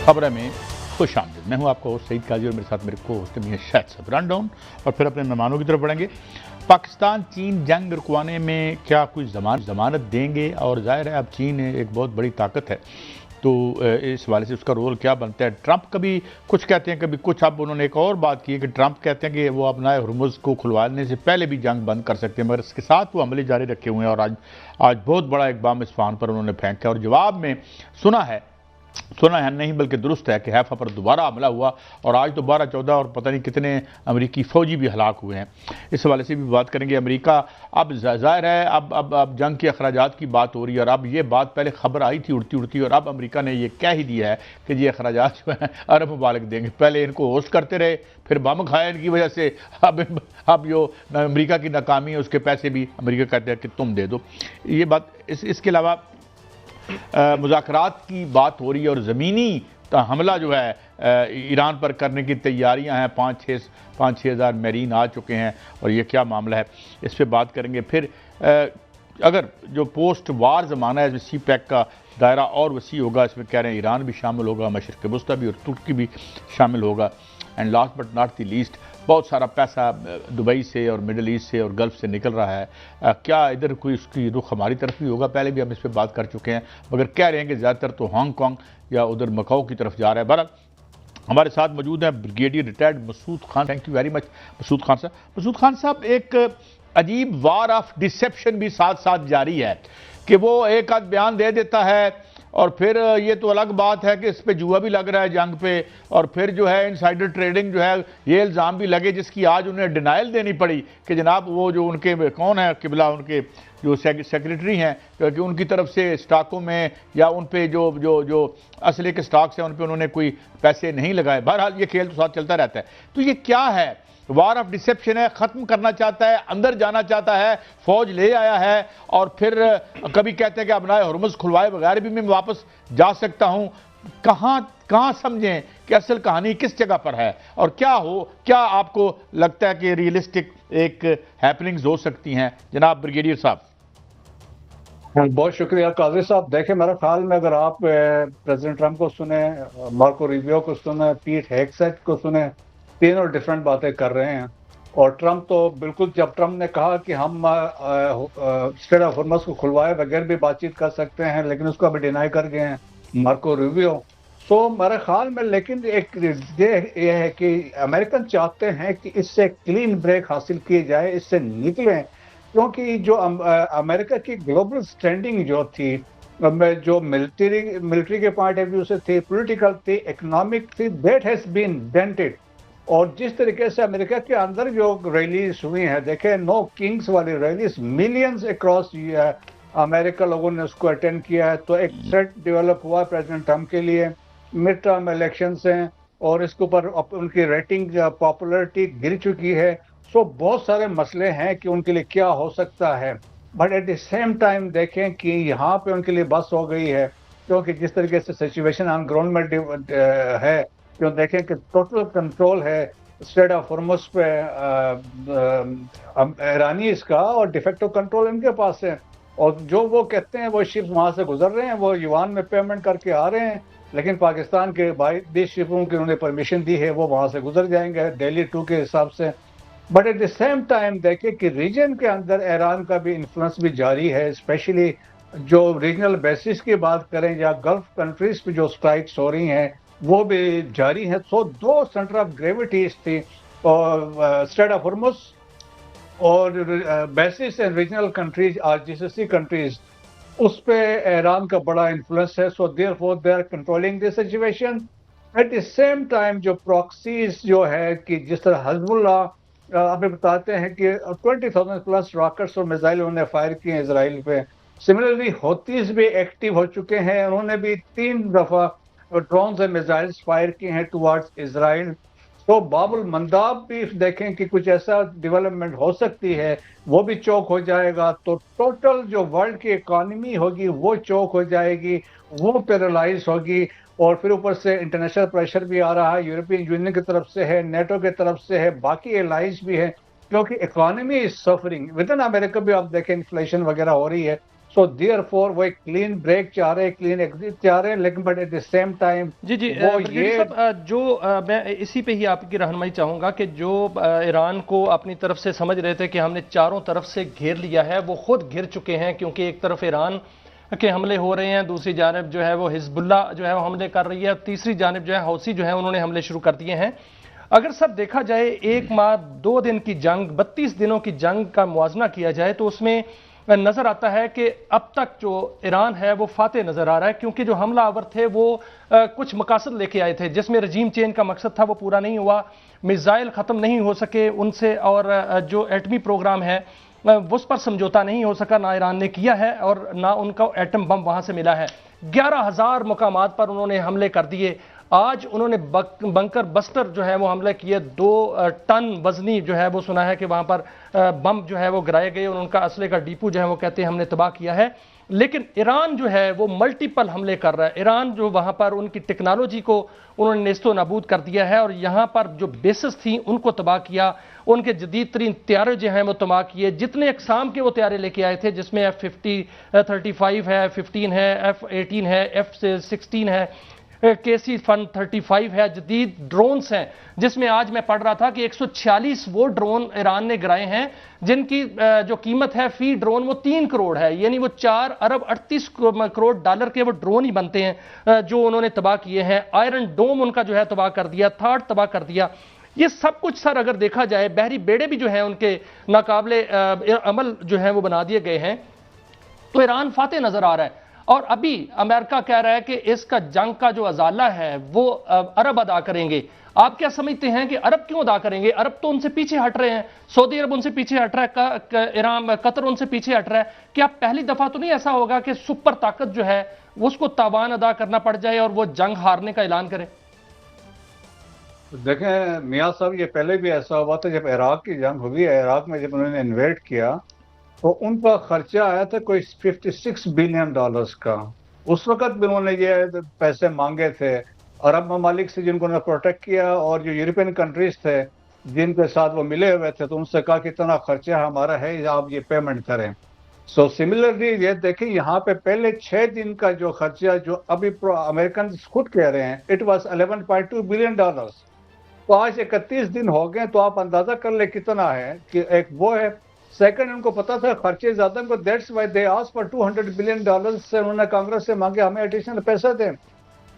खबरें में खुश आमदीद। मैं हूं आपका होस्ट सईद काजी और मेरे साथ मेरे को होस्ट मियां शाहिद साहब। रन डाउन और फिर अपने मेहमानों की तरफ बढ़ेंगे। पाकिस्तान चीन जंग रुकवाने में क्या कुछ जमानत देंगे, और जाहिर है अब चीन एक बहुत बड़ी ताकत है, तो इस हवाले से उसका रोल क्या बनता है। ट्रंप कभी कुछ कहते हैं कभी कुछ। अब उन्होंने एक और बात की है कि ट्रंप कहते हैं कि वो अपना हुर्मुज़ को खुलवाने से पहले भी जंग बंद कर सकते हैं, मगर इसके साथ वो हमले जारी रखे हुए हैं। और आज बहुत बड़ा एक बम इस्फहान पर उन्होंने फेंका, और जवाब में सुना है नहीं बल्कि दुरुस्त है कि हैफा पर दोबारा हमला हुआ, और आज तो 12-14 और पता नहीं कितने अमेरिकी फ़ौजी भी हलाक हुए हैं। इस हवाले से भी बात करेंगे। अमेरिका अब ज़ाहिर है अब जंग के अखराजात की बात हो रही है, और अब ये बात पहले खबर आई थी उड़ती उड़ती, और अब अमेरिका ने ये कह ही दिया है कि ये अखराजात जो हैं अरब ममालिक देंगे। पहले इनको होस्ट करते रहे, फिर बम खाया इनकी वजह से, अब जो अमेरिका की नाकामी है उसके पैसे भी अमेरिका कहते हैं कि तुम दे दो। ये बात इसके अलावा मुज़ाकरात की बात हो रही है, और ज़मीनी हमला जो है ईरान पर करने की तैयारियां हैं। 5-6 हज़ार मैरीन आ चुके हैं, और ये क्या मामला है इस पर बात करेंगे। फिर अगर जो पोस्ट वार ज़माना है, इसमें CPEC का दायरा और वसी होगा। इसमें कह रहे हैं ईरान भी शामिल होगा, मशरिक़ वस्ता भी और तुर्की भी शामिल होगा। And last but not the least, बहुत सारा पैसा दुबई से और मिडल ईस्ट से और गल्फ़ से निकल रहा है। क्या इधर कोई उसकी रुख हमारी तरफ भी होगा? पहले भी हम इस पर बात कर चुके हैं, मगर कह रहे हैं कि ज़्यादातर तो हांगकॉन्ग या उधर मकाओ की तरफ जा रहा है। बहरहाल हमारे साथ मौजूद हैं brigadier retired Masood Khan. Thank you very much Masood Khan sahab. Masood Khan साहब, एक अजीब वार ऑफ डिसेप्शन भी साथ साथ जारी है कि वो एक आध बयान दे देता है, और फिर ये तो अलग बात है कि इस पे जुआ भी लग रहा है जंग पे, और फिर जो है इनसाइडर ट्रेडिंग जो है ये इल्ज़ाम भी लगे, जिसकी आज उन्हें डिनाइल देनी पड़ी कि जनाब वो जो उनके कौन है किबला, उनके जो सेक्रेटरी हैं, कि उनकी तरफ से स्टॉकों में या उन पे जो असले के स्टॉक्स हैं उन पे उन्होंने कोई पैसे नहीं लगाए। बहरहाल ये खेल तो साथ चलता रहता है। तो ये क्या है? वार ऑफ डिसेप्शन है, ख़त्म करना चाहता है, अंदर जाना चाहता है, फ़ौज ले आया है, और फिर कभी कहते हैं कि अपना हुर्मुज़ खुलवाए बगैर भी मैं वापस जा सकता हूँ। कहाँ समझें कि असल कहानी किस जगह पर है, और क्या आपको लगता है कि रियलिस्टिक एक हैपनिंग्स हो सकती हैं जनाब ब्रिगेडियर साहब? बहुत शुक्रिया काजी साहब। देखें, मेरे ख्याल में अगर आप प्रेसिडेंट ट्रंप को सुने, मार्को रूबियो को सुने, पीट हेगसेट को सुने, तीनों डिफरेंट बातें कर रहे हैं। और ट्रंप तो बिल्कुल, जब ट्रंप ने कहा कि हम स्ट्रेट ऑफ हॉर्मज़ को खुलवाए बगैर भी बातचीत कर सकते हैं, लेकिन उसको अभी डिनाई कर गए हैं मार्को रूबियो। सो मेरे ख्याल में, लेकिन एक ये है कि अमेरिकन चाहते हैं कि इससे क्लीन ब्रेक हासिल की जाए, इससे निकलें, क्योंकि जो अमेरिका की ग्लोबल स्टैंडिंग जो थी, जो मिलिट्री के पॉइंट ऑफ व्यू से थी, पॉलिटिकल थी, इकोनॉमिक थी, दैट हैज बीन डेंटेड। और जिस तरीके से अमेरिका के अंदर जो रैलीज हुई हैं, देखें, नो किंग्स वाली रैलीज, मिलियंस अक्रॉस अमेरिका लोगों ने उसको अटेंड किया है। तो एक थ्रेट डेवलप हुआ प्रेसिडेंट ट्रंप के लिए। मिड टर्म इलेक्शंस हैं, और इसके ऊपर उनकी रेटिंग पॉपुलरिटी गिर चुकी है। सो बहुत सारे मसले हैं कि उनके लिए क्या हो सकता है। But at the same time देखें कि यहाँ पे उनके लिए बस हो गई है, क्योंकि जिस तरीके से सिचुएशन ऑन ग्राउंड में है, क्यों देखें कि टोटल कंट्रोल है स्ट्रेट ऑफ हॉर्मुज़ पे ईरानीज़ का, और डिफेक्टिव कंट्रोल इनके पास है। और जो वो कहते हैं वो शिप्स वहाँ से गुजर रहे हैं, वो युआन में पेमेंट करके आ रहे हैं, लेकिन पाकिस्तान के 22 शिपों की उन्होंने परमिशन दी है, वो वहाँ से गुजर जाएंगे डेली 2 के हिसाब से। But at the same time देखें कि रीजन के अंदर ईरान का भी इन्फ्लुएंस भी जारी है, स्पेशली जो रीजनल बेसिस की बात करें या गल्फ कंट्रीज पे जो स्ट्राइक्स हो रही हैं वो भी जारी है। सो दो सेंटर ऑफ ग्रेविटीज थी, और स्ट्रेट ऑफ हॉर्मुज़ और bases and regional countries, GCC countries, उस पे ईरान का बड़ा इन्फ्लुएंस है। So therefore they are controlling this situation. At the same time जो प्रॉक्सीज जो है कि जिस तरह हिजबुल्लाह हमें बताते हैं कि 20,000 प्लस रॉकेट्स और मिसाइल उन्होंने फायर किए हैं इसराइल पे। सिमिलरली हौतीज भी एक्टिव हो चुके हैं, उन्होंने भी 3 दफ़ा ड्रोन्स एंड मिसाइल्स फायर किए हैं टुवर्ड्स इसराइल। तो बाबुल मंदाब भी देखें कि कुछ ऐसा डेवलपमेंट हो सकती है, वो भी चौक हो जाएगा। तो टोटल जो वर्ल्ड की इकॉनमी होगी वो चौक हो जाएगी, वो पैरालाइज होगी। और फिर ऊपर से इंटरनेशनल प्रेशर भी आ रहा है, यूरोपियन यूनियन की तरफ से है, नेटो की तरफ से है, बाकी एलाइंस भी है, क्योंकि economy is suffering. With in America भी आप देखें इन्फ्लेशन वगैरह हो रही है। सो देयरफॉर वो एक क्लीन ब्रेक चाह रहे हैं, क्लीन एग्जिट चाह रहे हैं, लेकिन but at the same time जी जी वो ब्रिगेडियर ये साहब, मैं इसी पे ही आपकी रहनुमाई चाहूंगा कि जो ईरान को अपनी तरफ से समझ रहे थे कि हमने चारों तरफ से घेर लिया है, वो खुद घिर चुके हैं, क्योंकि एक तरफ ईरान के हमले हो रहे हैं, दूसरी जानब जो है वो हिजबुल्ला जो है वो हमले कर रही है, और तीसरी जानब जो है हौसी जो है उन्होंने हमले शुरू कर दिए हैं। अगर सब देखा जाए, 1 माह 2 दिन की जंग, 32 दिनों की जंग का मुआवजा किया जाए तो उसमें नजर आता है कि अब तक जो ईरान है वो फातेह नजर आ रहा है, क्योंकि जो हमलावर थे वो कुछ मकासद लेके आए थे, जिसमें रजीम चेंज का मकसद था वो पूरा नहीं हुआ, मिसाइल खत्म नहीं हो सके उनसे, और जो एटमी प्रोग्राम है उस पर समझौता नहीं हो सका, ना ईरान ने किया है और ना उनका एटम बम वहां से मिला है। 11,000 मुकामात पर उन्होंने हमले कर दिए। आज उन्होंने बंकर बस्टर जो है वो हमले किए, 2 टन वजनी जो है वो सुना है कि वहां पर बम जो है वो गिराए गए, और उनका असले का डिपो जो है वो कहते हैं हमने तबाह किया है। लेकिन ईरान जो है वो मल्टीपल हमले कर रहा है। ईरान जो वहां पर उनकी टेक्नोलॉजी को उन्होंने नेस्तो नाबूद कर दिया है, और यहां पर जो बेसिस थी उनको तबाह किया, उनके जदीद तरीन त्यारे जो हैं वो तबाह किए। जितने अकसाम के वो त्यारे लेके आए थे, जिसमें F-35 है, F-15 है, F-18 है, F-16 है, KC-135 है, जदीद ड्रोन्स हैं, जिसमें आज मैं पढ़ रहा था कि 146 वो ड्रोन ईरान ने गिराए हैं, जिनकी जो कीमत है फी ड्रोन वो 3 करोड़ है, यानी वो 4 अरब 38 करोड़ डॉलर के वो ड्रोन ही बनते हैं जो उन्होंने तबाह किए हैं। आयरन डोम उनका जो है तबाह कर दिया, थार्ड तबाह कर दिया। ये सब कुछ सर अगर देखा जाए, बहरी बेड़े भी जो है उनके नाकाबिले अमल जो है वो बना दिए गए हैं, तो ईरान फातेह नजर आ रहा है। और अभी अमेरिका कह रहा है कि इसका जंग का जो अजाला है वो अरब अदा करेंगे। आप क्या समझते हैं कि अरब क्यों अदा करेंगे? अरब तो उनसे पीछे हट रहे हैं, सऊदी अरब उनसे पीछे हट रहा है, ईरान कतर उनसे पीछे हट रहा है। क्या पहली दफा तो नहीं ऐसा होगा कि सुपर ताकत जो है उसको तावान अदा करना पड़ जाए और वो जंग हारने का ऐलान करे? देखें मियाँ साहब, ये पहले भी ऐसा हुआ था जब इराक की जंग हुई है। इराक में जब उन्होंने इन्वेट किया तो उनका खर्चा आया था कोई $56 बिलियन का। उस वक्त भी उन्होंने ये पैसे मांगे थे अरब ममालिक से, जिनको उन्होंने प्रोटेक्ट किया, और जो यूरोपियन कंट्रीज थे जिनके साथ वो मिले हुए थे, तो उनसे कहा कि इतना खर्चा हमारा है, आप ये पेमेंट करें। सो सिमिलरली ये देखिए, यहाँ पे पहले 6 दिन का जो खर्चा, जो अभी अमेरिकन खुद कह रहे हैं, इट वॉज $11.2 बिलियन। तो आज 31 दिन हो गए, तो आप अंदाजा कर ले कितना है। कि एक वो है, सेकंड उनको पता था खर्चे ज्यादा, उनको that's why they asked for $200 billion से उन्होंने कांग्रेस से मांगे हमें एडिशनल पैसे दें।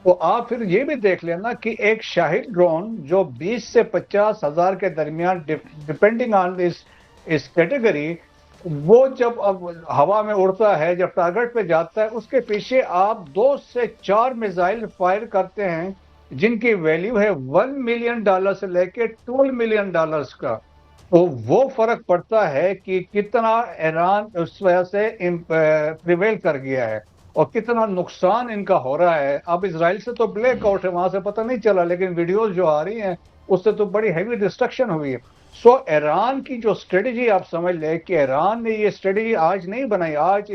तो आप फिर ये भी देख लेना कि एक शाहिद ड्रोन जो 20 से 50 हजार के दरमियान, डिपेंडिंग ऑन इस कैटेगरी, वो जब अब हवा में उड़ता है, जब टारगेट पे जाता है, उसके पीछे आप 2 से 4 मिसाइल फायर करते हैं जिनकी वैल्यू है $1 मिलियन से लेके $12 मिलियन का। तो वो फर्क पड़ता है कि कितना ईरान उस वजह से प्रिवेल कर गया है और कितना नुकसान इनका हो रहा है। अब इजराइल से तो ब्लैकआउट है, वहां से पता नहीं चला, लेकिन वीडियोस जो आ रही हैं उससे तो बड़ी हैवी डिस्ट्रक्शन हुई है। सो ईरान की जो स्ट्रेटजी, आप समझ ले कि ईरान ने ये स्ट्रेटजी आज नहीं बनाई, आज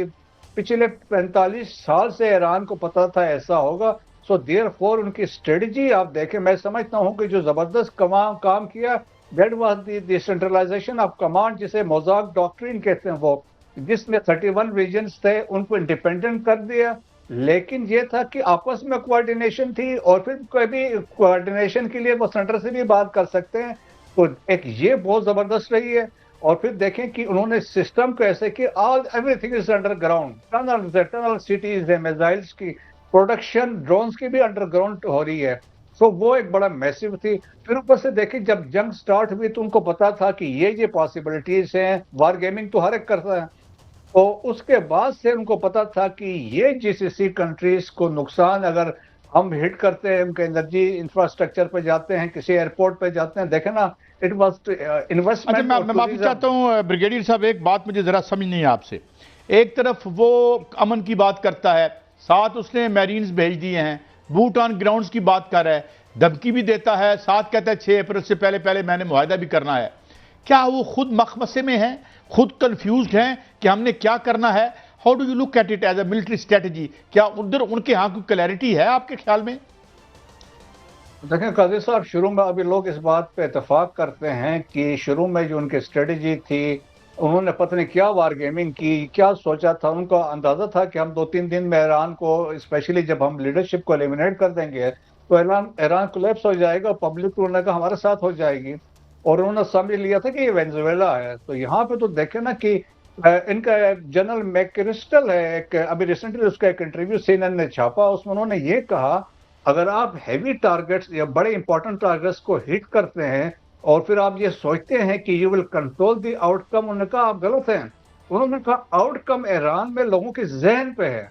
पिछले 45 साल से ईरान को पता था ऐसा होगा। सो देयरफॉर उनकी स्ट्रेटजी आप देखें, मैं समझता हूं कि जो जबरदस्त काम किया, that was the decentralisation of command, जिसे मोज़ाक डॉक्ट्रिन कहते हैं, वो जिसमें 31 रीजन्स थे उनको इंडिपेंडेंट कर दिया। लेकिन ये था कि आपस में कोऑर्डिनेशन थी, और फिर कभी कोऑर्डिनेशन के लिए वो सेंटर से भी बात कर सकते हैं। तो एक ये बहुत जबरदस्त रही है। और फिर देखें कि उन्होंने सिस्टम को ऐसे कि all everything is underground, tunnel cities है, मिसाइल्स की प्रोडक्शन, ड्रोन्स की भी अंडरग्राउंड हो रही है। सो वो एक बड़ा मैसिव थी। फिर ऊपर से देखिए, जब जंग स्टार्ट हुई तो उनको पता था कि ये पॉसिबिलिटीज हैं, वार गेमिंग तो हर एक करता है। तो उसके बाद से उनको पता था कि ये जीसीसी कंट्रीज को नुकसान अगर हम हिट करते हैं, उनके एनर्जी इंफ्रास्ट्रक्चर पे जाते हैं, किसी एयरपोर्ट पे जाते हैं, देखे ना, इट वाज इन्वेस्टमेंट। अच्छा, मैं माफी चाहता हूं ब्रिगेडियर साहब, एक बात मुझे जरा समझ नहीं है आपसे। एक तरफ वो अमन की बात करता है, साथ उसने मैरीन्स भेज दिए हैं, बूट ऑन ग्राउंड्स की बात कर रहा है, धमकी भी देता है, साथ कहता है 6 अप्रैल से पहले मैंने मुआहदा भी करना है। क्या वो खुद मखमसे में हैं, खुद कंफ्यूज्ड हैं कि हमने क्या करना है? How do you look at it as a military strategy? क्या उधर उनके यहाँ कोई क्लैरिटी है आपके ख्याल में? देखें काजी साहब, शुरू में अभी लोग इस बात पे इतफाक करते हैं कि शुरू में जो उनकी स्ट्रेटजी थी उन्होंने पता नहीं क्या वार गेमिंग की, क्या सोचा था, उनका अंदाजा था कि हम 2-3 दिन में ईरान को, स्पेशली जब हम लीडरशिप को एलिमिनेट कर देंगे तो ईरान ईरान कोलैप्स हो जाएगा, पब्लिक को उन्होंने कहा हमारे साथ हो जाएगी। और उन्होंने समझ लिया था कि ये वेनेजुएला है। तो यहाँ पे तो देखे ना कि इनका जनरल मैकरिस्टल है, एक अभी रिसेंटली उसका एक इंटरव्यू सीएनएन ने छापा, उसमें उन्होंने ये कहा अगर आप हैवी टारगेट्स या बड़े इंपॉर्टेंट टारगेट्स को हिट करते हैं और फिर आप ये सोचते हैं कि you will control the outcome, उन्होंने कहा आप गलत हैं। उन्होंने कहा आउटकम ईरान में लोगों के जहन पे है।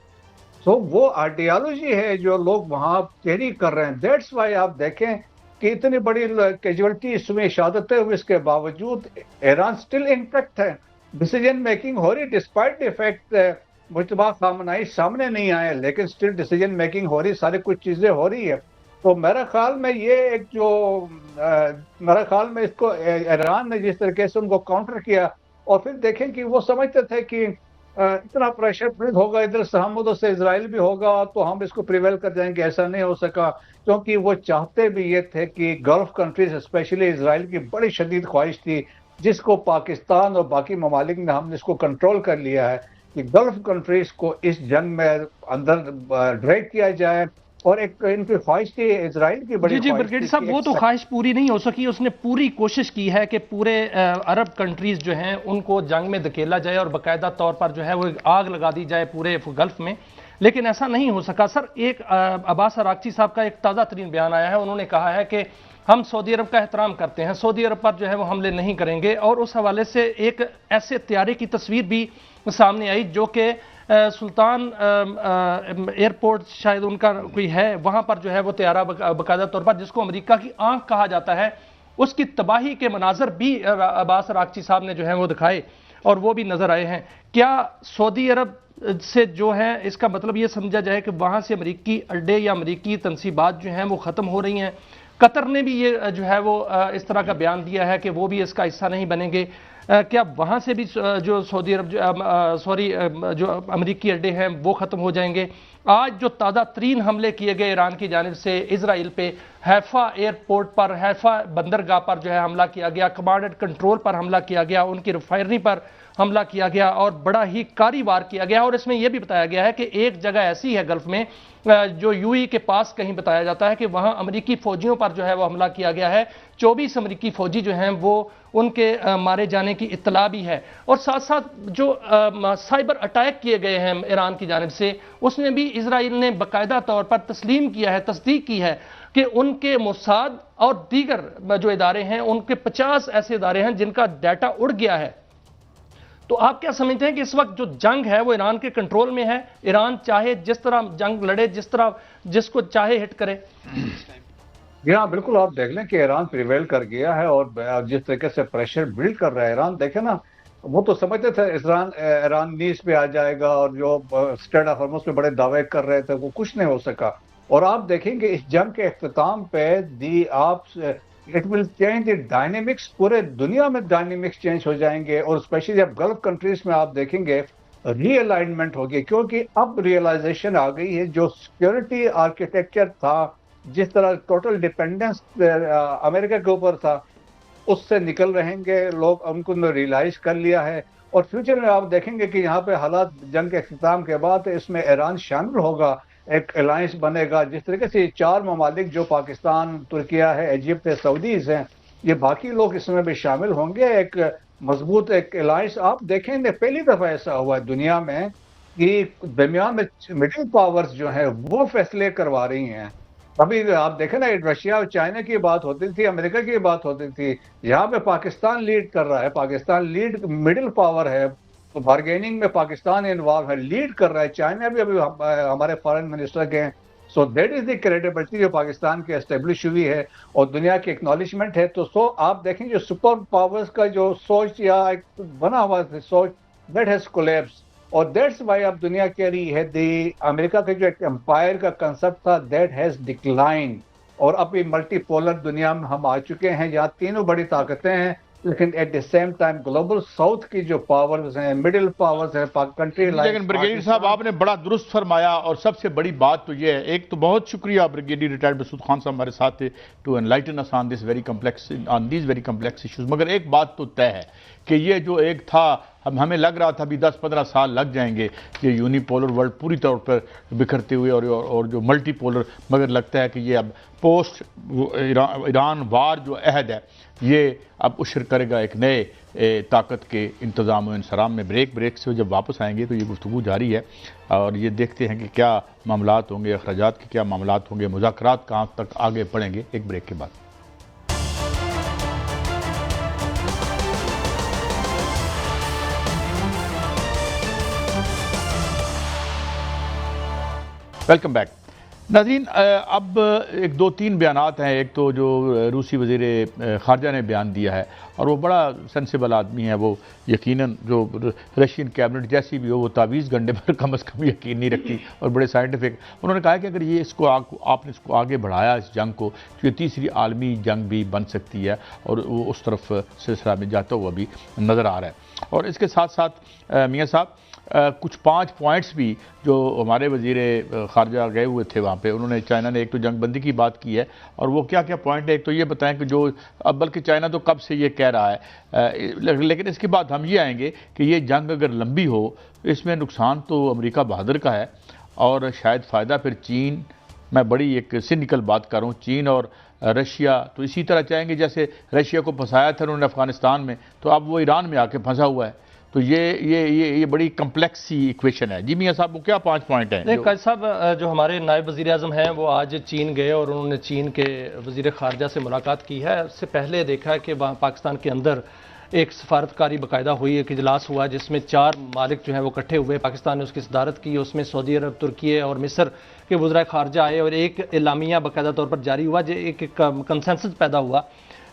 तो वो आइडियोलॉजी है जो लोग वहां कैरी कर रहे हैं। दैट्स वाई आप देखें कि इतनी बड़ी कैजुअलिटी इसमें शहादतें हुई, इसके बावजूद ईरान स्टिल इंटैक्ट है, डिसीजन मेकिंग हो रही डिस्पाइट द फैक्ट मुश्तबा खामनाई सामने नहीं आए, लेकिन स्टिल डिसीजन मेकिंग हो रही, सारी कुछ चीजें हो रही है। तो मेरा ख्याल में ये एक जो मेरा ख्याल में इसको ईरान ने जिस तरीके से उनको काउंटर किया, और फिर देखें कि वो समझते थे कि इतना प्रेशर बिल्ड होगा, इधर से हम उधर से इसराइल भी होगा तो हम इसको प्रिवेल कर जाएंगे, ऐसा नहीं हो सका। क्योंकि वो चाहते भी ये थे कि गल्फ कंट्रीज स्पेशली इसराइल की बड़ी शदीद ख्वाहिश थी, जिसको पाकिस्तान और बाकी ममालिक ने हमने इसको कंट्रोल कर लिया है, कि गल्फ कंट्रीज को इस जंग में अंदर ड्रैग किया जाए। और एक इनकी ख्वाहिश थी, इसराइल की बड़ी जी जी ब्रिगेडियर साहब, वो तो ख्वाहिश पूरी नहीं हो सकी। उसने पूरी कोशिश की है कि पूरे अरब कंट्रीज जो हैं उनको जंग में धकेला जाए और बाकायदा तौर पर जो है वो आग लगा दी जाए पूरे गल्फ में, लेकिन ऐसा नहीं हो सका। सर, एक अब्बास अरागची साहब का एक ताज़ा तरीन बयान आया है, उन्होंने कहा है कि हम सऊदी अरब का एहतराम करते हैं, सऊदी अरब पर जो है वो हमले नहीं करेंगे, और उस हवाले से एक ऐसे तैयारी की तस्वीर भी सामने आई जो कि सुल्तान एयरपोर्ट शायद उनका कोई है, वहां पर जो है वो तैयारा बाकायदा तौर पर, जिसको अमेरिका की आंख कहा जाता है, उसकी तबाही के मनाजर भी अब्बास अरागची साहब ने जो है वो दिखाए और वो भी नजर आए हैं। क्या सऊदी अरब से जो है इसका मतलब ये समझा जाए कि वहां से अमरीकी अड्डे या अमरीकी तनसीबात जो हैं वो खत्म हो रही हैं? कतर ने भी ये जो है वो इस तरह का बयान दिया है कि वो भी इसका हिस्सा नहीं बनेंगे। क्या वहां से भी जो सऊदी अरब जो अमरीकी अड्डे हैं वो खत्म हो जाएंगे? आज जो ताज़ा तरीन हमले किए गए ईरान की जानिब से इसराइल पे, हैफा एयरपोर्ट पर, हैफा बंदरगाह पर जो है हमला किया गया, कमांड एंड कंट्रोल पर हमला किया गया, उनकी रिफाइनरी पर हमला किया गया और बड़ा ही कारी वार किया गया। और इसमें यह भी बताया गया है कि एक जगह ऐसी है गल्फ में जो यूएई के पास कहीं बताया जाता है कि वहां अमरीकी फौजियों पर जो है वो हमला किया गया है। 24 अमरीकी फौजी जो हैं वो उनके मारे जाने की इत्तला भी है। और साथ साथ जो साइबर अटैक किए गए हैं ईरान की जानिब से, उसमें भी इसराइल ने बाकायदा तौर पर तस्लीम किया है, तस्दीक की है कि उनके मोसाद और दीगर जो इदारे हैं, उनके 50 ऐसे इदारे हैं जिनका डाटा उड़ गया है। तो आप क्या समझते हैं कि इस वक्त जो जंग है वो ईरान के कंट्रोल में है? ईरान चाहे जिस तरह जंग लड़े, जिस तरह जिसको चाहे हिट करे। जी हाँ, बिल्कुल। आप देख लें कि ईरान प्रिवेल कर गया है और जिस तरीके से प्रेशर बिल्ड कर रहा है ईरान, देखे ना, वो तो समझते थे ईरान नीच पे आ जाएगा, और जो स्ट्रेट ऑफ हॉर्मुज़ पे बड़े दावे कर रहे थे वो कुछ नहीं हो सका। और आप देखेंगे इस जंग के इख्तिताम पे it will change the dynamics, पूरे दुनिया में डायनेमिक्स चेंज हो जाएंगे। और स्पेशली जब गल्फ कंट्रीज में आप देखेंगे रीअलाइनमेंट होगी, क्योंकि अब रियलाइजेशन आ गई है जो सिक्योरिटी आर्किटेक्चर था, जिस तरह टोटल डिपेंडेंस अमेरिका के ऊपर था, उससे निकल रहेंगे लोग, उनको रियलाइज कर लिया है। और फ्यूचर में आप देखेंगे कि यहाँ पे हालात जंग के इख्तिताम के बाद इसमें ईरान शामिल होगा, एक अलायंस बनेगा। जिस तरीके से 4 ममालिक जो पाकिस्तान, तुर्किया है, इजिप्ट है, सऊदीज हैं, ये बाकी लोग इसमें भी शामिल होंगे, एक मजबूत एक अलायंस। आप देखेंगे पहली दफा ऐसा हुआ है दुनिया में कि दरमियान में मिडिल पावर्स जो है वो फैसले करवा रही हैं। अभी आप देखें ना, रशिया और चाइना की बात होती थी, अमेरिका की बात होती थी, यहाँ पे पाकिस्तान लीड कर रहा है। पाकिस्तान लीड मिडिल पावर है, तो बार्गेनिंग में पाकिस्तान इन्वॉल्व है, लीड कर रहा है। चाइना भी अभी हमारे फॉरेन मिनिस्टर के हैं। So that is the credibility जो पाकिस्तान की एस्टेब्लिश हुई है और दुनिया की एक्नॉलेजमेंट है। तो आप देखें जो सुपर पावर्स का जो सोच या एक बना हुआ सोच, दैट हैज कोलैप्स। और दैट्स वाई अब दुनिया कह रही है अमेरिका का जो एक एम्पायर का कंसेप्ट था, दैट हैज डिक्लाइन। और अब ये मल्टीपोलर दुनिया में हम आ चुके हैं, यहाँ तीनों बड़ी ताकतें हैं, लेकिन eight the same time global south की जो पावर्स हैं, मिडिल पावर्स हैं, कंट्री लेकिन ब्रिगेडियर साहब आपने बड़ा दुरुस्त फरमाया, और सबसे बड़ी बात तो ये है, एक तो बहुत शुक्रिया ब्रिगेडियर रिटायर्ड मसूद खान साहब हमारे साथ थे to enlighten us on this very complex on these very complex issues. मगर एक बात तो तय है कि ये जो एक था, हमें लग रहा था अभी 10-15 साल लग जाएंगे ये यूनिपोलर वर्ल्ड पूरी तौर पर बिखरते हुए, और जो मल्टीपोलर, मगर लगता है कि ये अब पोस्ट ईरान वार जो अहद है ये अब उशर करेगा एक नए ताकत के इंतज़ाम व इंसराम में। ब्रेक से जब वापस आएंगे तो ये गुफ्तगू जारी है, और ये देखते हैं कि क्या मामलात होंगे, अखराजात के क्या मामलात होंगे, मुज़ाकरात कहाँ तक आगे बढ़ेंगे एक ब्रेक के बाद। वेलकम बैक नाज़रीन। अब एक 2-3 बयानात हैं। एक तो जो रूसी वज़ीर ख़ारजा ने बयान दिया है, और वो बड़ा सेंसिबल आदमी है, वो यकीनन जो रशियन कैबिनेट जैसी भी हो वो तावीज़ गंडे पर कम अज़ कम यकीन नहीं रखती, और बड़े साइंटिफिक। उन्होंने कहा कि अगर ये आपने इसको आगे बढ़ाया इस जंग को, तो ये तीसरी आलमी जंग भी बन सकती है, और वो उस तरफ सिलसिला में जाता हुआ भी नज़र आ रहा है। और इसके साथ साथ मियाँ साहब कुछ 5 पॉइंट्स भी जो हमारे वज़ीर ख़ारजा गए हुए थे वहाँ पे, उन्होंने चाइना ने एक तो जंगबंदी की बात की है, और वो क्या क्या पॉइंट है, एक तो ये बताएं कि जो अब बल्कि चाइना तो कब से ये कह रहा है, लेकिन इसके बाद हम ये आएंगे कि ये जंग अगर लंबी हो, इसमें नुकसान तो अमेरिका बहादुर का है, और शायद फ़ायदा फिर चीन, मैं बड़ी एक सिनिकल बात कर रहा हूँ, चीन और रशिया तो इसी तरह चाहेंगे जैसे रशिया को फंसाया था उन्होंने अफ़गानिस्तान में, तो अब वो ईरान में आके फंसा हुआ है। तो ये बड़ी कम्प्लेक्स सी इक्वेशन है। जी मियाँ साहब, वो क्या 5 पॉइंट हैं? काजी साहब, जो हमारे नायब वज़ीर आज़म हैं वो आज चीन गए और उन्होंने चीन के वज़ीर ख़ारजा से मुलाकात की है। उससे पहले देखा है कि वहाँ पाकिस्तान के अंदर एक सफारतकारी बाकायदा हुई, एक इजलास हुआ जिसमें 4 मालिक जो हैं वो इकट्ठे हुए, पाकिस्तान ने उसकी सदारत की। उसमें सऊदी अरब, तुर्की और मिस्र के वज़राए ख़ारजा आए, और एक एलामिया बाकायदा तौर पर जारी हुआ, जो एक कंसेंसस पैदा हुआ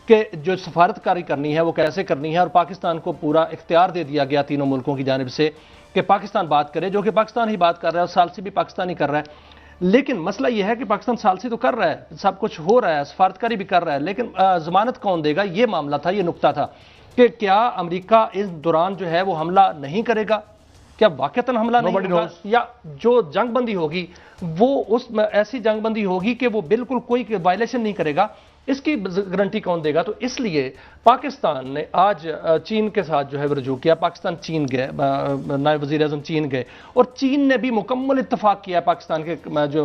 कि जो सफारतकारी करनी है वो कैसे करनी है, और पाकिस्तान को पूरा इख्तियार दे दिया गया तीनों मुल्कों की जानिब से कि पाकिस्तान बात करे, जो कि पाकिस्तान ही बात कर रहा है, और साल से भी पाकिस्तान ही कर रहा है। लेकिन मसला यह है कि पाकिस्तान साल से तो कर रहा है, सब कुछ हो रहा है, सफारतकारी भी कर रहा है, लेकिन जमानत कौन देगा, ये मामला था, ये नुक्ता था कि क्या अमेरिका इस दौरान जो है वो हमला नहीं करेगा, क्या वाकईतन हमला नहीं होगा, या जो जंगबंदी होगी वो उस ऐसी जंगबंदी होगी कि वो बिल्कुल कोई वायलेशन नहीं करेगा, इसकी गारंटी कौन देगा। तो इसलिए पाकिस्तान ने आज चीन के साथ जो है रजू किया। पाकिस्तान चीन गए, नायब वज़ीर आज़म चीन गए, और चीन ने भी मुकम्मल इत्तफाक किया पाकिस्तान के जो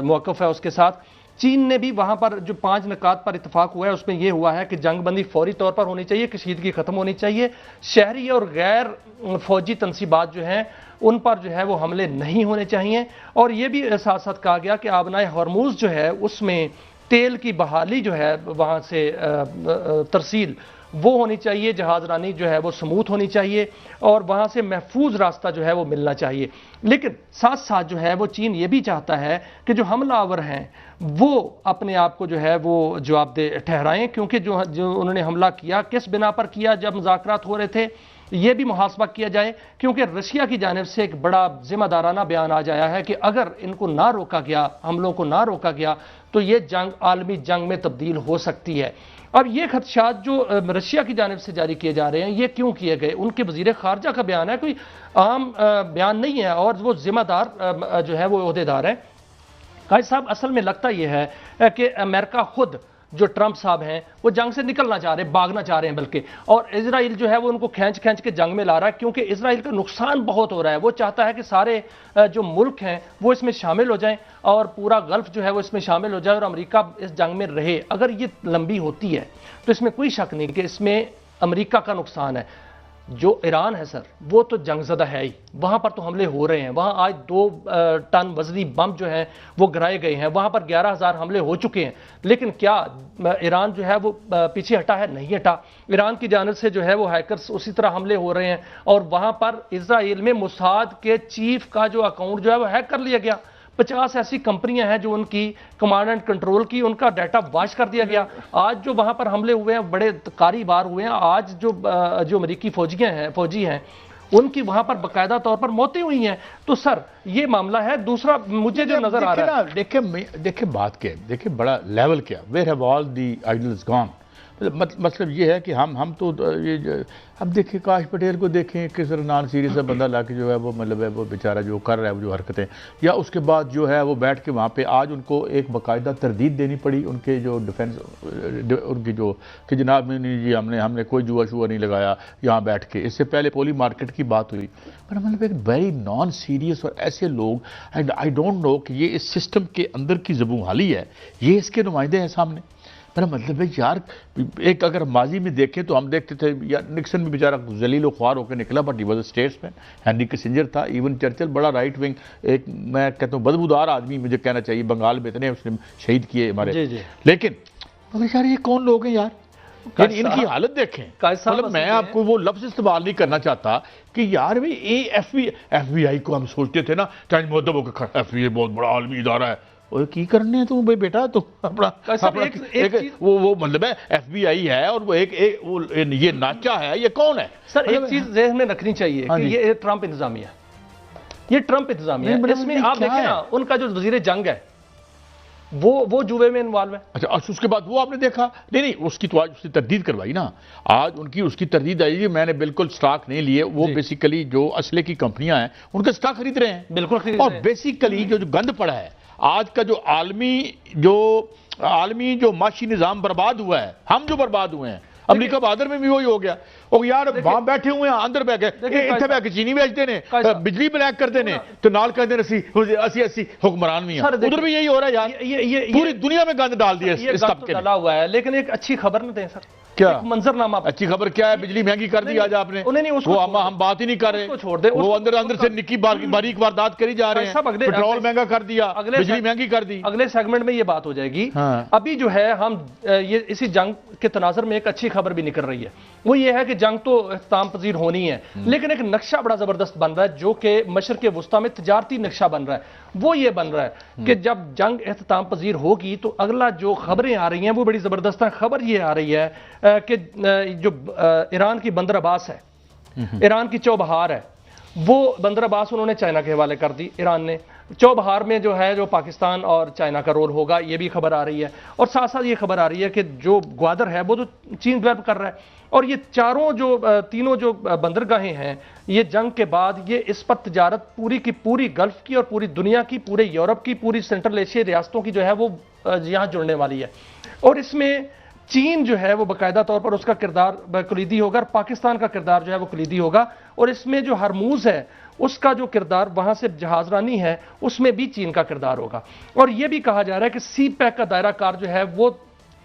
मौक़िफ़ है उसके साथ। चीन ने भी वहाँ पर जो 5 निकात पर इत्तफाक हुआ है उसमें यह हुआ है कि जंगबंदी फौरी तौर पर होनी चाहिए, कशीदगी ख़त्म होनी चाहिए, शहरी और गैर फौजी तनसीबात जो हैं उन पर जो है वो हमले नहीं होने चाहिए, और ये भी साथ साथ कहा गया कि आबनाए हॉर्मुज़ जो है उसमें तेल की बहाली जो है वहाँ से तरसील वो होनी चाहिए, जहाज रानी जो है वो स्मूथ होनी चाहिए, और वहाँ से महफूज रास्ता जो है वो मिलना चाहिए। लेकिन साथ साथ जो है वो चीन ये भी चाहता है कि जो हमलावर हैं वो अपने आप को जो है वो जवाबदेह ठहराएं, क्योंकि जो उन्होंने हमला किया किस बिना पर किया, जब मुज़ाकरात हो रहे थे, ये भी मुहासबा किया जाए, क्योंकि रशिया की जानिब से एक बड़ा जिम्मेदाराना बयान आज आया है कि अगर इनको ना रोका गया, हमलों को ना रोका गया, तो ये जंग आलमी जंग में तब्दील हो सकती है। अब ये खदशात जो रशिया की जानिब से जारी किए जा रहे हैं, ये क्यों किए गए? उनके वज़ीर ख़ारजा का बयान है, कोई आम बयान नहीं है, और वो जिम्मेदार जो है वो ओहदेदार है। काजी साहब, असल में लगता यह है कि अमेरिका खुद जो ट्रंप साहब हैं वो जंग से निकलना चाह रहे हैं, भागना चाह रहे हैं बल्कि, और इजराइल जो है वो उनको खींच के जंग में ला रहा है, क्योंकि इजराइल का नुकसान बहुत हो रहा है। वो चाहता है कि सारे जो मुल्क हैं वो इसमें शामिल हो जाएं, और पूरा गल्फ जो है वो इसमें शामिल हो जाए, और अमेरिका इस जंग में रहे। अगर ये लंबी होती है तो इसमें कोई शक नहीं कि इसमें अमेरिका का नुकसान है। जो ईरान है सर, वो तो जंगज़दा है ही, वहाँ पर तो हमले हो रहे हैं, वहाँ आज 2 टन वजनी बम जो हैं वो गिराए गए हैं, वहाँ पर 11,000 हमले हो चुके हैं। लेकिन क्या ईरान जो है वो पीछे हटा है? नहीं हटा। ईरान की जानिब से जो है वो हैकर्स उसी तरह हमले हो रहे हैं, और वहाँ पर इजराइल में मोसाद के चीफ का जो अकाउंट जो है वो हैक कर लिया गया। 50 ऐसी कंपनियां हैं जो उनकी कमांड एंड कंट्रोल की, उनका डाटा वाश कर दिया गया। आज जो वहां पर हमले हुए हैं बड़े कारी बार हुए हैं। आज जो अमेरिकी फौजी हैं उनकी वहां पर बाकायदा तौर पर मौतें हुई हैं। तो सर ये मामला है। दूसरा मुझे जो नजर आ रहा है, देखिए बात क्या है, देखिए बड़ा लेवल क्या, where have all the idols gone. मतलब ये है कि हम तो ये अब देखिए काश पटेल को देखें किस तरह नॉन सीरियस बंदा ला के जो है वो मतलब है वो बेचारा जो कर रहा है वो जो हरकतें, या उसके बाद जो है वो बैठ के वहाँ पे आज उनको एक बाकायदा तरदीद देनी पड़ी उनके जो डिफेंस उनकी जो कि जनाब नहीं जी हमने कोई जुआ शुआ नहीं लगाया यहाँ बैठ के। इससे पहले पोली मार्केट की बात हुई, पर मतलब एक वेरी नॉन सीरियस और ऐसे लोग, एंड आई डोंट नो कि ये इस सिस्टम के अंदर की ज़बून हाली है, ये इसके नुमाइंदे हैं सामने। मेरा मतलब है यार, एक अगर माजी में देखें तो हम देखते थे यार निक्सन भी बेचारा जलील ख्वार होकर निकला, but he was a statesman. Henry Kissinger था, इवन चर्चिल बड़ा राइट विंग, एक मैं कहता हूँ बदबूदार आदमी मुझे कहना चाहिए, बंगाल में इतने उसने शहीद किए हमारे। लेकिन मगर यार ये कौन लोग हैं यार, यानी इनकी हालत देखें। मतलब मैं आपको वो लफ्ज इस्तेमाल नहीं करना चाहता कि यार भाई FBI को हम सोचते थे ना चाहे मुद्दों का FBI बहुत बड़ा आलमी इदारा है, और की करने हैं तुम भाई बेटा, तुम अपना वो मतलब है FBI है और वो वो ये नाचा है, ये कौन है सर? एक चीज ज़हन में रखनी चाहिए कि ये ट्रंप इंतजामिया, ये ट्रंप इंतजामिया, इसमें आप देखें ना उनका जो वजीर जंग है वो जुए में इन्वॉल्व है। अच्छा, उसके बाद वो आपने देखा नहीं उसकी तो आज उसकी तरदीद करवाई ना, आज उसकी तरदीद आई, मैंने बिल्कुल स्टॉक नहीं लिए, वो बेसिकली जो असले की कंपनियां हैं उनका स्टॉक खरीद रहे हैं, बिल्कुल खरीद रहे हैं। और बेसिकली जो गंद पड़ा है आज का, जो आलमी जो माशी निज़ाम बर्बाद हुआ है, हम जो बर्बाद हुए हैं, अमेरिका बहादुर में भी वही हो गया। और यार वहां बैठे हुए हैं, अंदर बैठ गए, इतने बैठ के चीनी बेचते ने, बिजली ब्लैक करते ने, तो नाल कहते हैं 80 हुक्मरान भी हैं, उधर भी यही हो रहा है यार। ये पूरी दुनिया में गंद डाल दिया इस तबके डाला हुआ है। लेकिन एक अच्छी खबर न दें सर, क्या मंजरनामा? अच्छी खबर क्या है? बिजली महंगी कर दी आज आपने, वो हम बात ही नहीं कर रहे, छोड़ दे, वो अंदर से निक्की बारीक वारदात करी जा रहे हैं, पेट्रोल महंगा कर दिया, बिजली महंगी कर दी। अगले सेगमेंट में ये बात हो जाएगी। अभी जो है हम ये इसी जंग के तनाजर में एक अच्छी खबर भी निकल रही है, वो ये है कि जंग तो इख्तिताम पजीर होनी है, लेकिन एक नक्शा बड़ा जबरदस्त बन रहा है जो कि मशरक़ वुस्ता में तिजारती नक्शा बन रहा है। वो ये बन रहा है कि जब जंग इख्तिताम पजीर होगी तो अगला जो खबरें आ रही हैं वो बड़ी जबरदस्त है। खबर ये आ रही है कि जो ईरान की बंदर अब्बास है, ईरान की चौबहार है, वो बंदर अब्बास उन्होंने चाइना के हवाले कर दी ईरान ने। चौबहार में जो है जो पाकिस्तान और चाइना का रोल होगा, ये भी खबर आ रही है। और साथ साथ ये खबर आ रही है कि जो ग्वादर है वो तो चीन डेवलप कर रहा है, और ये तीनों जो बंदरगाहें हैं, ये जंग के बाद ये इस पर तिजारत पूरी की पूरी गल्फ की और पूरी दुनिया की, पूरे यूरोप की, पूरी सेंट्रल एशिया रियासतों की जो है वो यहाँ जुड़ने वाली है। और इसमें चीन जो है वो बाकायदा तौर पर उसका किरदार कलीदी होगा, और पाकिस्तान का किरदार जो है वो कलीदी होगा। और इसमें जो हरमूज है उसका जो किरदार, वहां से जहाजरानी है, उसमें भी चीन का किरदार होगा। और यह भी कहा जा रहा है कि सी पैक का दायरा कार जो है वो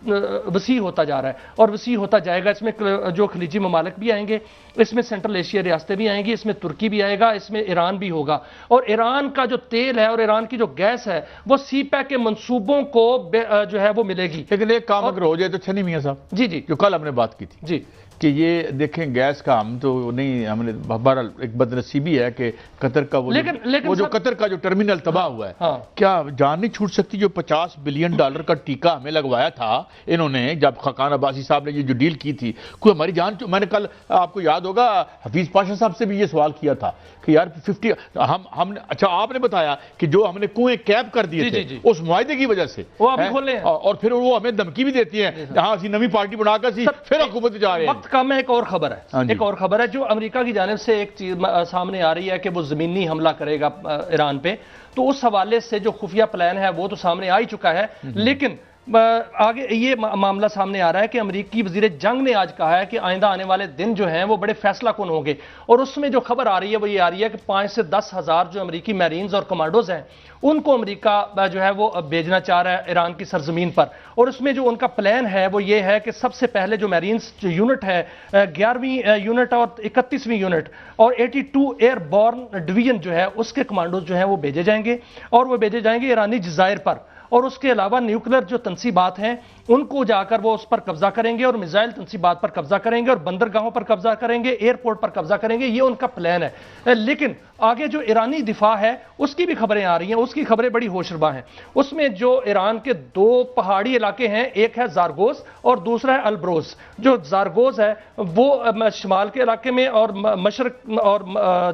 वसी होता जा रहा है और वसी होता जाएगा। इसमें जो खलीजी ममालिक भी आएंगे, इसमें सेंट्रल एशिया रियासतें भी आएंगी, इसमें तुर्की भी आएगा, इसमें ईरान भी होगा। और ईरान का जो तेल है और ईरान की जो गैस है वो सी पैक के मंसूबों को जो है वो मिलेगी। लेकिन एक काम अगर हो जाए तो अच्छा नहीं मियां साहब? जी, जो कल हमने बात की थी जी, कि ये देखें गैस का हम तो नहीं, हमने बहरहाल एक बदनसीबी है कि कतर का वो जो कतर का जो टर्मिनल तबाह हुआ है, क्या जान नहीं छूट सकती? जो $50 बिलियन का टीका हमें लगवाया था इन्होंने, जब खकान अब्बासी साहब ने ये जो डील की थी, कोई हमारी जान, मैंने कल आपको याद होगा हफीज पाशा साहब से भी ये सवाल किया था कि यार 50 हमने, अच्छा आपने बताया कि जो हमने कुएं कैप कर दिए थे उस मुआहदे की वजह से वो अभी खोले हैं, और फिर वो हमें धमकी भी देती है, हाँ नवी पार्टी बनाकर फिर हुकूमत जा रहे हैं। कम है। एक और खबर है जो अमेरिका की जानिब से एक चीज सामने आ रही है कि वो जमीनी हमला करेगा ईरान पे। तो उस हवाले से जो खुफिया प्लान है वो तो सामने आ ही चुका है, लेकिन आगे ये मामला सामने आ रहा है कि अमेरिकी वजीर जंग ने आज कहा है कि आइंदा आने वाले दिन जो हैं वो बड़े फैसला कुन होंगे। और उसमें जो खबर आ रही है वो ये आ रही है कि 5 से 10 हज़ार जो अमेरिकी मैरीन्स और कमांडोज हैं उनको अमेरिका जो है वो भेजना चाह रहा है ईरान की सरजमीन पर। और उसमें जो उनका प्लान है वो ये है कि सबसे पहले जो मैरीन्स जो यूनिट है, 11वीं यूनिट और 31वीं यूनिट और 82 एयरबॉर्न डिवीजन जो है उसके कमांडोज जो है वो भेजे जाएंगे, और वो भेजे जाएंगे ईरानी जज़ायर पर। और उसके अलावा न्यूक्लियर जो तंसीबात हैं उनको जाकर वो उस पर कब्जा करेंगे, और मिसाइल तंसीबात पर कब्जा करेंगे, और बंदरगाहों पर कब्जा करेंगे, एयरपोर्ट पर कब्जा करेंगे। ये उनका प्लान है। लेकिन आगे जो ईरानी दिफा है उसकी भी खबरें आ रही हैं, उसकी खबरें बड़ी होशरुबा हैं। उसमें जो ईरान के 2 पहाड़ी इलाके हैं, एक है जारगोज और दूसरा है अलब्रोज। जो जारगोज है वो शुमाल के इलाके में और मशरक और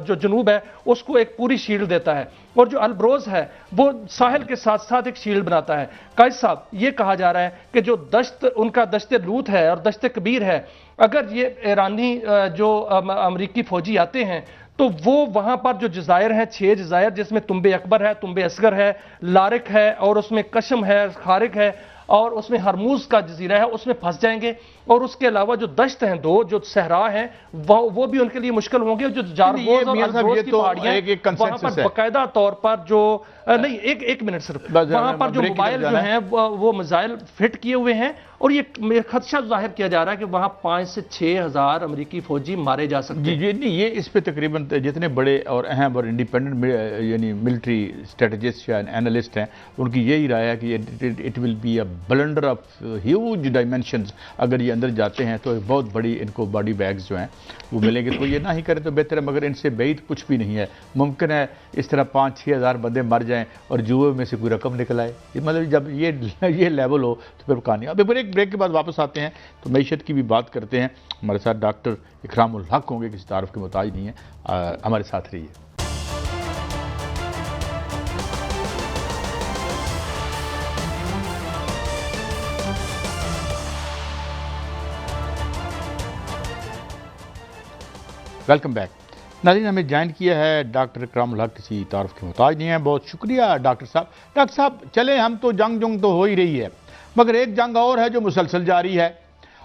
जो जनूब है उसको एक पूरी शील्ड देता है, और जो अलब्रोज है वो साहिल के साथ साथ एक शील्ड जेल बनाता है। कायद साहब, ये कहा जा रहा है कि जो दश्त उनका दश्त लूत है और दश्त कबीर है, अगर ये ईरानी जो अमरीकी फौजी आते हैं तो वो वहां पर जो जजायर हैं, 6 जजायर, जिसमें तुम्बे अकबर है, तुम्बे असगर है, लारिक है और उसमें कशम है, खारिक है और उसमें हरमूज का जजीरा है, उसमें फंस जाएंगे। और उसके अलावा जो दश्त हैं, 2 जो सहरा हैं, वो भी उनके लिए मुश्किल होंगे। जो जारगोज और अल्बरोज की पहाड़ियां हैं, वहां पर बाकायदा तौर पर जो नहीं, एक मिनट सिर्फ, वहां पर जो मोबाइल जो हैं वो मिसाइल फिट किए हुए हैं और ये खदशा जाहिर किया जा रहा है कि वहां 5 से 6 हज़ार अमरीकी फौजी मारे जा सकते हैं। नहीं, ये इस पे तकरीबन जितने बड़े और अहम और इंडिपेंडेंट यानी मिलिट्री स्ट्रेटजिस्ट या एनालिस्ट हैं, उनकी यही राय है कि it will be a blunder of huge dimensions. अगर ये अंदर जाते हैं तो बहुत बड़ी इनको बॉडी बैग्स जो हैं वो मिलेंगे, तो ये ना ही करें तो बेहतर है। मगर इनसे बैद कुछ भी नहीं है। मुमकिन है इस तरह 5-6 हज़ार बंदे मर जाएं और जुए में से कोई रकम निकल आए। मतलब जब ये लेवल हो तो फिर कहानी। अब ब्रेक के बाद वापस आते हैं तो मईशत की भी बात करते हैं। हमारे साथ डॉक्टर इकरामुल हक होंगे, किसी तारुफ के मोहताज नहीं है। हमारे साथ रहिए। Welcome back. नाज़रीन, हमें ज्वाइन किया है डॉक्टर इकरामुल हक, किसी तारुफ के मोहताज नहीं है। बहुत शुक्रिया डॉक्टर साहब। डॉक्टर साहब, चले हम तो जंग तो हो ही रही है, मगर एक जंग और है जो मुसलसल जारी है,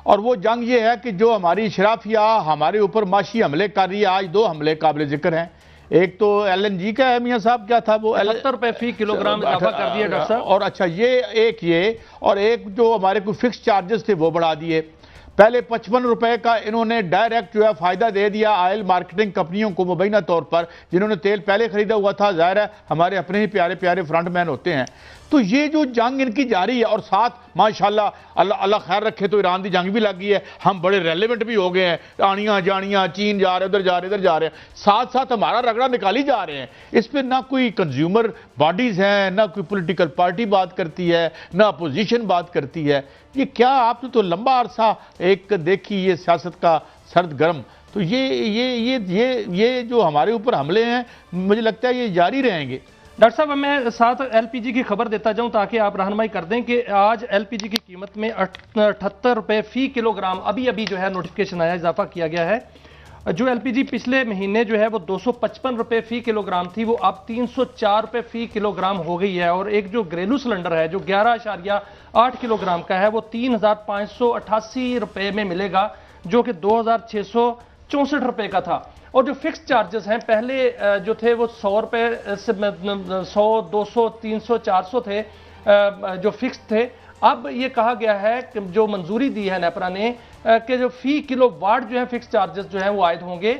और वो जंग ये है कि जो हमारी शराफिया हमारे ऊपर माशी हमले कर रही है। आज 2 हमले काबिल जिक्र हैं। एक तो LNG का है, मियाँ साहब क्या था वो, 78 रुपए फी किलोग्राम इजाफा कर दिया डॉक्टर साहब। और अच्छा, ये और एक जो हमारे को फिक्स चार्जेस थे वो बढ़ा दिए। पहले 55 रुपए का इन्होंने डायरेक्ट जो है फायदा दे दिया ऑयल मार्केटिंग कंपनियों को मुबैना तौर पर, जिन्होंने तेल पहले खरीदा हुआ था। जाहिर है हमारे अपने ही प्यारे प्यारे फ्रंटमैन होते हैं। तो ये जो जंग इनकी जारी है, और साथ माशाल्लाह अल्लाह खैर रखे तो ईरान की जंग भी लग गई है। हम बड़े रेलिवेंट भी हो गए हैं, आनियाँ जानियाँ, चीन जा रहे, उधर जा रहे, इधर जा रहे हैं, साथ साथ हमारा रगड़ा निकाली जा रहे हैं। इस पर ना कोई कंज्यूमर बॉडीज़ हैं, ना कोई पोलिटिकल पार्टी बात करती है, ना अपोजिशन बात करती है। ये क्या, आपने तो लंबा अरसा एक देखी ये सियासत का सर्द गर्म, तो ये जो हमारे ऊपर हमले हैं, मुझे लगता है ये जारी रहेंगे। डॉक्टर साहब, मैं साथ LPG की खबर देता जाऊं ताकि आप रहनुमाई कर दें कि आज LPG की कीमत में 78 रुपए फी किलोग्राम अभी जो है नोटिफिकेशन आया, इजाफा किया गया है। जो LPG पिछले महीने जो है वो 255 रुपए फी किलोग्राम थी, वो अब 304 रुपए फी किलोग्राम हो गई है। और एक जो घरेलू सिलेंडर है जो 11.8 किलोग्राम का है, वो 3588 रुपए में मिलेगा, जो कि 2664 रुपए का था। और जो फिक्स चार्जेस हैं, पहले जो थे वो 100 रुपए से 100, 200, 300, 400 थे जो फिक्स थे। अब ये कहा गया है कि जो मंजूरी दी है नेपरा ने कि जो फी किलो वाट जो है फिक्स चार्जेस जो है वो आयद होंगे,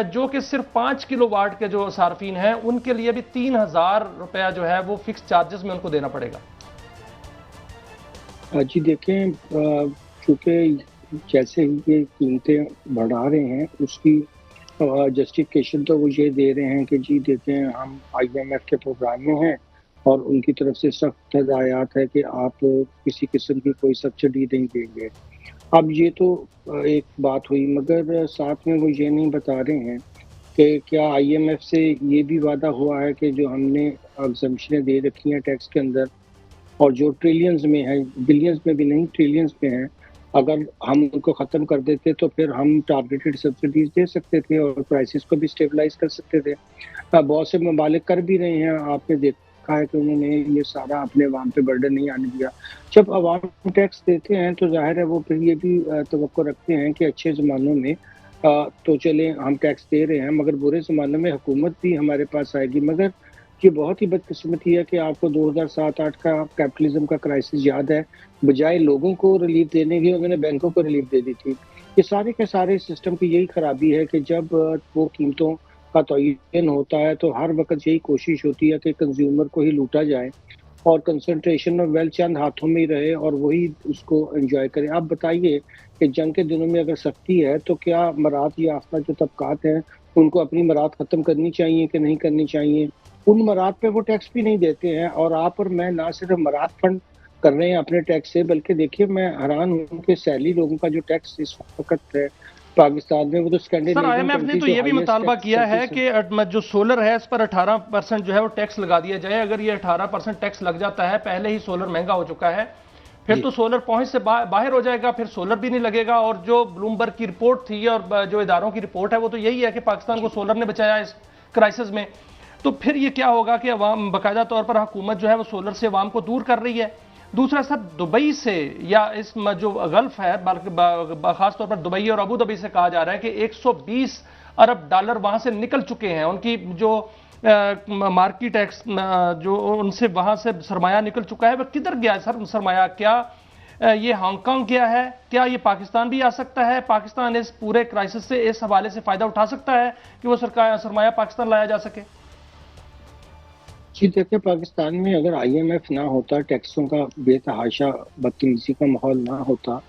जो कि सिर्फ 5 किलो वाट के जो सार्फिन हैं उनके लिए भी 3000 रुपया जो है वो फिक्स चार्जेस में उनको देना पड़ेगा। जी देखें, चूँकि जैसे ही ये कीमतें बढ़ा रहे हैं उसकी जस्टिफिकेशन तो वो ये दे रहे हैं कि जी देखें, हम IMF के प्रोग्राम में हैं और उनकी तरफ से सख्त हदायत है कि आप किसी किस्म की कोई सब्सिडी नहीं देंगे। अब ये तो एक बात हुई, मगर साथ में वो ये नहीं बता रहे हैं कि क्या IMF से ये भी वादा हुआ है कि जो हमने एग्जम्पशनें दे रखी हैं टैक्स के अंदर, और जो ट्रिलियंस में है, बिलियंस में भी नहीं ट्रिलियंस में है, अगर हम उनको ख़त्म कर देते तो फिर हम टारगेटेड सब्सिडीज दे सकते थे और प्राइसेस को भी स्टेबलाइज कर सकते थे। बहुत से ममालिक कर भी रहे हैं। आपने देखा है कि उन्होंने ये सारा अपने अवाम पे बर्डन नहीं आने दिया। जब अवाम टैक्स देते हैं तो जाहिर है वो फिर ये भी तवक्को रखते हैं कि अच्छे ज़मानों में तो चले हम टैक्स दे रहे हैं, मगर बुरे ज़मानों में हुकूमत भी हमारे पास आएगी। मगर ये बहुत ही बदकिस्मती है कि आपको 2007-8 का कैपिटलिज्म का क्राइसिस याद है, बजाय लोगों को रिलीफ देने की उन्होंने बैंकों को रिलीफ दे दी थी। ये सारे के सारे सिस्टम की यही खराबी है कि जब वो कीमतों का तयन होता है तो हर वक्त यही कोशिश होती है कि कंज्यूमर को ही लूटा जाए और कंसंट्रेशन ऑफ वेल्थ चंद हाथों में ही रहे और वही उसको एंजॉय करें। आप बताइए कि जंग के दिनों में अगर सख्ती है तो क्या मरात याफ्ता जो तबकात हैं उनको अपनी मरात ख़त्म करनी चाहिए कि नहीं करनी चाहिए? उन मरात पे वो टैक्स भी नहीं देते हैं, और आप और मैं ना सिर्फ मरात फंड कर रहे हैं अपने टैक्स से, बल्कि देखिए मैं हैरान हूँ कि सैली लोगों का जो टैक्स इस वक्त है पाकिस्तान में, वो तो सर स्कैंडिनेवियन आईएमएफ ने कंट्री तो जो ये भी highest मुतालबा tax किया है status है। कि जो सोलर है इस पर 18% जो है वो टैक्स लगा दिया जाए। अगर ये 18% टैक्स लग जाता है, पहले ही सोलर महंगा हो चुका है, फिर तो सोलर पहुंच से बाहर हो जाएगा, फिर सोलर भी नहीं लगेगा। और जो ब्लूमबर्ग की रिपोर्ट थी और जो इदारों की रिपोर्ट है वो तो यही है कि पाकिस्तान को सोलर ने बचाया इस क्राइसिस में। तो फिर ये क्या होगा कि अवाम बाकायदा तौर पर हुकूमत जो है वो सोलर से अवाम को दूर कर रही है। दूसरा सर, दुबई से या इस जो गल्फ है, खास तौर पर दुबई और अबू धाबी से कहा जा रहा है कि 120 अरब डॉलर वहां से निकल चुके हैं। उनकी जो मार्केट टैक्स जो उनसे वहां से सरमाया निकल चुका है, वह किधर गया है सर सरमाया? क्या ये हांगकांग गया है? क्या ये पाकिस्तान भी आ सकता है? पाकिस्तान इस पूरे क्राइसिस से इस हवाले से फायदा उठा सकता है कि वो सरमाया पाकिस्तान लाया जा सके? जी देखिए, पाकिस्तान में अगर आईएमएफ ना होता, टैक्सों का बेतहाशा बदतमीजी का माहौल ना होता,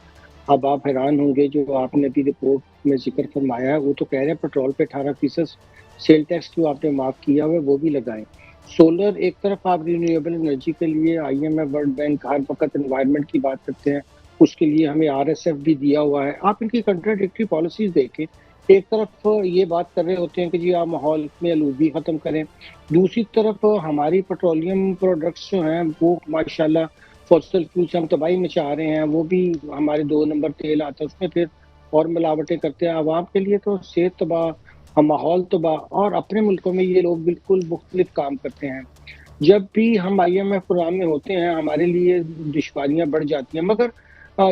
अब आप हैरान होंगे जो आपने अभी रिपोर्ट में जिक्र फरमाया है, वो तो कह रहे हैं पेट्रोल पे 18% सेल टैक्स जो आपने माफ किया हुआ है वो भी लगाएं। सोलर एक तरफ आप रिन्यूएबल एनर्जी के लिए आईएमएफ, वर्ल्ड बैंक हर वक्त एनवायरनमेंट की बात करते हैं, उसके लिए हमें आरएसएफ भी दिया हुआ है। आप इनकी कंट्राडिक्टरी पॉलिसीज देखें, एक तरफ ये बात कर रहे होते हैं कि जी आप माहौल में आलूगी ख़त्म करें, दूसरी तरफ हमारी पेट्रोलियम प्रोडक्ट्स जो हैं वो माशाल्लाह फॉसिल फ्यूल से हम तबाही मचा रहे हैं, वो भी हमारे 2 नंबर तेल आता है उसमें फिर और मिलावटें करते हैं। आवाम के लिए तो सेहत तबाह, माहौल तबाह, और अपने मुल्कों में ये लोग बिल्कुल मुख्तलिफ काम करते हैं। जब भी हम आईएमएफ प्रोग्राम में होते हैं हमारे लिए दुश्वारियां बढ़ जाती हैं, मगर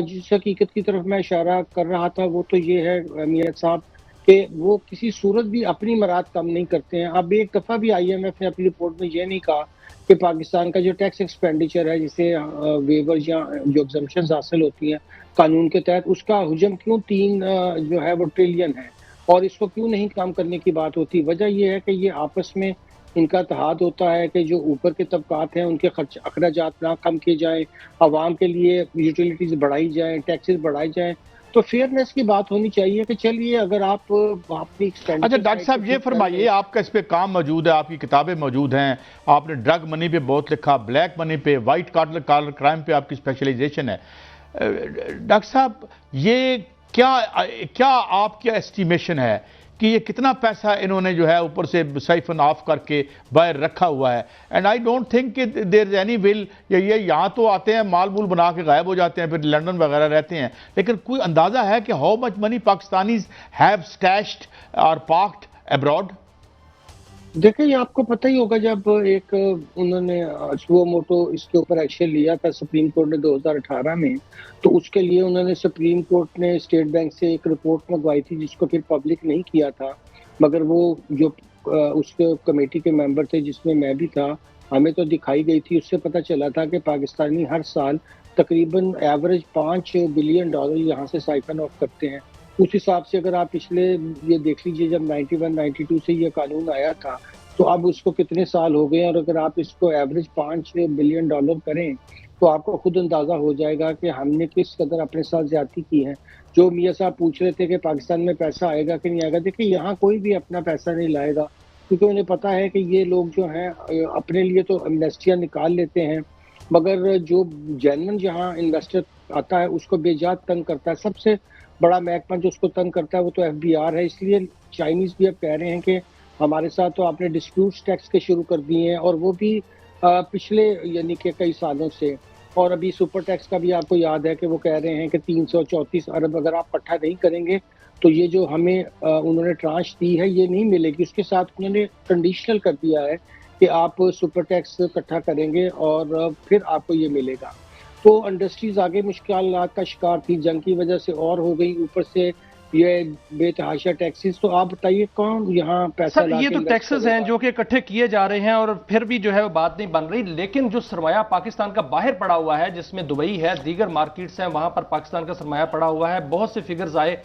जिस हकीकत की तरफ मैं इशारा कर रहा था वो तो ये है मियां साहब कि वो किसी सूरत भी अपनी मराद कम नहीं करते हैं। अब एक दफ़ा भी आईएमएफ ने अपनी रिपोर्ट में ये नहीं कहा कि पाकिस्तान का जो टैक्स एक्सपेंडिचर है, जिसे वेवर या जो एग्जम्पशंस हासिल होती हैं कानून के तहत, उसका हुजम क्यों 3 जो है वो ट्रिलियन है और इसको क्यों नहीं काम करने की बात होती। वजह यह है कि ये आपस में इनका इत्तेहाद होता है कि जो ऊपर के तबकात हैं उनके खर्च अखराजात ना कम किए जाएं, आवाम के लिए यूटिलिटीज़ बढ़ाई जाएं, टैक्सेस बढ़ाए जाएं। तो फेयरनेस की बात होनी चाहिए कि चलिए अगर आप अपनी अच्छा डॉक्टर साहब ये फरमाइए, आपका इस पे काम मौजूद है, आपकी किताबें मौजूद हैं, आपने ड्रग मनी पे बहुत लिखा, ब्लैक मनी पे, वाइट कॉलर क्राइम पे आपकी स्पेशलाइजेशन है। डॉक्टर साहब ये क्या आपकी एस्टिमेशन है कि ये कितना पैसा इन्होंने जो है ऊपर से साइफन ऑफ करके बाहर रखा हुआ है? एंड आई डोंट थिंक कि देयर इज एनी विल, ये यहाँ तो आते हैं माल मूल बना के गायब हो जाते हैं, फिर लंदन वगैरह रहते हैं, लेकिन कोई अंदाजा है कि how much money Pakistanis have stashed और पार्क्ड अब्रॉड? देखिए, ये आपको पता ही होगा, जब एक उन्होंने सुओ मोटो इसके ऊपर एक्शन लिया था सुप्रीम कोर्ट ने 2018 में, तो उसके लिए उन्होंने सुप्रीम कोर्ट ने स्टेट बैंक से एक रिपोर्ट मंगवाई थी जिसको फिर पब्लिक नहीं किया था, मगर वो जो उसके कमेटी के मेंबर थे जिसमें मैं भी था, हमें तो दिखाई गई थी। उससे पता चला था कि पाकिस्तानी हर साल तकरीबन एवरेज $5 बिलियन यहाँ से साइफन ऑफ करते हैं। उस हिसाब से अगर आप पिछले ये देख लीजिए, जब 91-92 से ये कानून आया था तो अब उसको कितने साल हो गए, और अगर आप इसको एवरेज $5 बिलियन करें तो आपको खुद अंदाजा हो जाएगा कि हमने किस कदर अपने साथ ज्यादती की है। जो मियां साहब पूछ रहे थे कि पाकिस्तान में पैसा आएगा कि नहीं आएगा, देखिए यहाँ कोई भी अपना पैसा नहीं लाएगा, क्योंकि उन्हें पता है कि ये लोग जो हैं अपने लिए तो एमनेस्टियाँ निकाल लेते हैं, मगर जो जेन्युइन जहाँ इन्वेस्टर आता है उसको बेजात तंग करता है। सबसे बड़ा महकमा जो उसको तंग करता है वो तो एफबीआर है। इसलिए चाइनीज भी अब कह रहे हैं कि हमारे साथ तो आपने डिस्प्यूट्स टैक्स के शुरू कर दिए हैं, और वो भी पिछले यानी कि कई सालों से। और अभी सुपर टैक्स का भी आपको याद है कि वो कह रहे हैं कि 334 अरब अगर आप इकट्ठा नहीं करेंगे तो ये जो हमें उन्होंने ट्रांच दी है ये नहीं मिलेगी। उसके साथ उन्होंने कंडीशनल कर दिया है कि आप सुपर टैक्स इकट्ठा करेंगे और फिर आपको ये मिलेगा। तो इंडस्ट्रीज आगे मुश्किलात का शिकार थी, जंग की वजह से और हो गई, ऊपर से ये बेतहाशा टैक्सेस। तो आप बताइए कौन यहाँ पैसा सर, ये तो टैक्सेस हैं जो कि इकट्ठे किए जा रहे हैं और फिर भी जो है वो बात नहीं बन रही। लेकिन जो सरमाया पाकिस्तान का बाहर पड़ा हुआ है, जिसमें दुबई है, दीगर मार्केट्स हैं, वहां पर पाकिस्तान का सरमाया पड़ा हुआ है। बहुत से फिगर्स आए,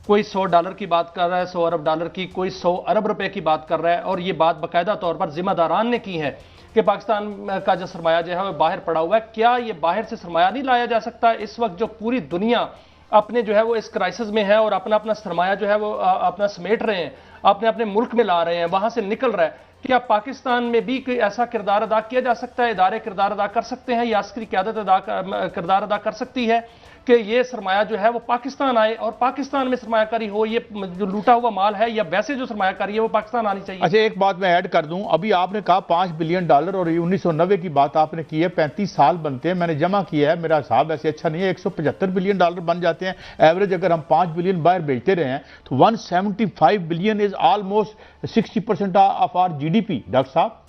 कोई $100 की बात कर रहा है, $100 अरब की, कोई 100 अरब रुपए की बात कर रहा है। और ये बात बाकायदा तौर पर जिम्मेदारान ने की है कि पाकिस्तान का जो सरमाया जो है वो बाहर पड़ा हुआ है। क्या ये बाहर से सरमाया नहीं लाया जा सकता? इस वक्त जो पूरी दुनिया अपने जो है वो इस क्राइसिस में है और अपना अपना सरमाया जो है वो अपना समेट रहे हैं, अपने अपने मुल्क में ला रहे हैं, वहां से निकल रहा है। क्या पाकिस्तान में भी कोई ऐसा किरदार अदा किया जा सकता है? इदारे किरदार अदा कर सकते हैं या अस्करी क़यादत किरदार अदा कर सकती है कि ये सरमाया जो है वो पाकिस्तान आए और पाकिस्तान में सरमायाकारी हो, ये जो लूटा हुआ माल है या वैसे जो सरमायाकारी है वो पाकिस्तान आनी चाहिए। अच्छा, एक बात मैं ऐड कर दूं, अभी आपने कहा $5 बिलियन और ये 1990 की बात आपने की है, 35 साल बनते हैं, मैंने जमा किया है, मेरा हिसाब ऐसे अच्छा नहीं है, $175 बिलियन बन जाते हैं एवरेज। अगर हम 5 बिलियन बाहर बेचते रहे हैं तो 175 billion is almost 60% of our GDP. Doctor sahab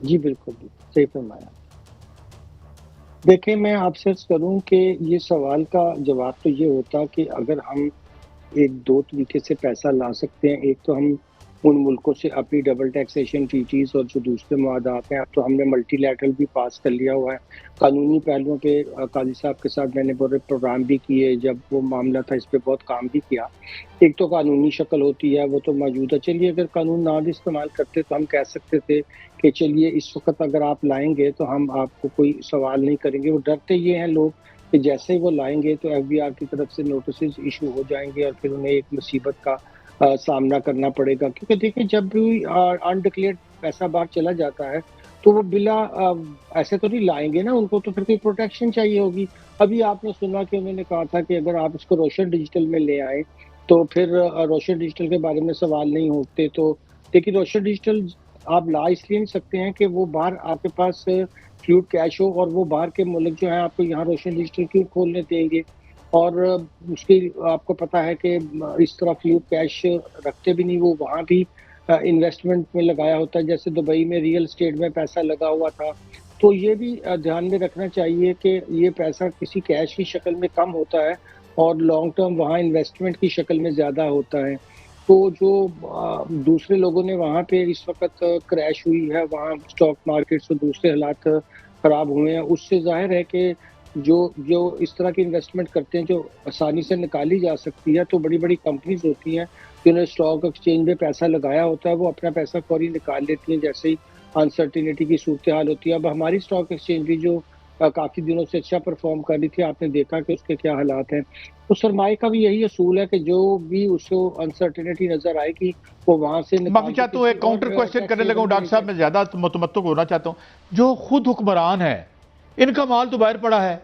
ji बिल्कुल सही फरमाया। देखिए, मैं आपसे अर्ज करूं कि ये सवाल का जवाब तो ये होता कि अगर हम एक दो तरीके से पैसा ला सकते हैं। एक तो हम उन मुल्कों से अपनी डबल टैक्सेशन ट्रीटीज और जो दूसरे मुआहदात हैं, अब तो हमने मल्टीलैटरल भी पास कर लिया हुआ है। कानूनी पहलुओं पे काजी साहब के साथ मैंने पूरे प्रोग्राम भी किए, जब वो मामला था इस पे बहुत काम भी किया। एक तो कानूनी शक्ल होती है, वो तो मौजूद है। चलिए, अगर कानून ना भी इस्तेमाल करते तो हम कह सकते थे कि चलिए इस वक्त अगर आप लाएंगे तो हम आपको कोई सवाल नहीं करेंगे। वो डरते ये हैं लोग कि जैसे ही वो लाएंगे तो FBR की तरफ से नोटिस इशू हो जाएंगे और फिर उन्हें एक मुसीबत का सामना करना पड़ेगा। क्योंकि देखिए, जब भी अनडिक्लेयर्ड पैसा बाहर चला जाता है तो वो बिला ऐसे तो नहीं लाएंगे ना, उनको तो फिर कोई प्रोटेक्शन चाहिए होगी। अभी आपने सुना कि उन्होंने कहा था कि अगर आप इसको रोशन डिजिटल में ले आए तो फिर रोशन डिजिटल के बारे में सवाल नहीं होते। तो देखिए, रोशन डिजिटल आप ला इसलिए नहीं सकते हैं कि वो बाहर आपके पास फ्लूइड कैश हो, और वो बाहर के मुल्क जो है आपको यहाँ रोशन डिजिटल क्यों खोलने देंगे। और उसकी आपको पता है कि इस तरह फ्लूइड कैश रखते भी नहीं, वो वहाँ भी इन्वेस्टमेंट में लगाया होता है। जैसे दुबई में रियल एस्टेट में पैसा लगा हुआ था। तो ये भी ध्यान में रखना चाहिए कि ये पैसा किसी कैश की शक्ल में कम होता है और लॉन्ग टर्म वहाँ इन्वेस्टमेंट की शक्ल में ज़्यादा होता है। तो जो दूसरे लोगों ने वहाँ पे इस वक्त क्रैश हुई है, वहाँ स्टॉक मार्केट्स और दूसरे हालात ख़राब हुए हैं, उससे जाहिर है कि जो इस तरह की इन्वेस्टमेंट करते हैं जो आसानी से निकाली जा सकती है, तो बड़ी बड़ी कंपनीज होती हैं जिन्होंने स्टॉक एक्सचेंज में पैसा लगाया होता है, वो अपना पैसा फौरी निकाल लेती हैं जैसे ही अनसर्टिनिटी की सूरत हाल होती है। अब हमारी स्टॉक एक्सचेंज भी जो काफ़ी दिनों से अच्छा परफॉर्म कर रही थी, आपने देखा कि उसके क्या हालात हैं। तो सरमाए का भी यही असूल है कि जो भी उसको अनसर्टिनिटी नजर आएगी वो वहाँ से मैं चाहता हूँ एक काउंटर क्वेश्चन करने लगा हूँ डॉक्टर साहब, मैं ज्यादा मतमत्तुक होना चाहता हूँ। जो खुद हुक्मरान है, इनका माल तो बाहर पड़ा है,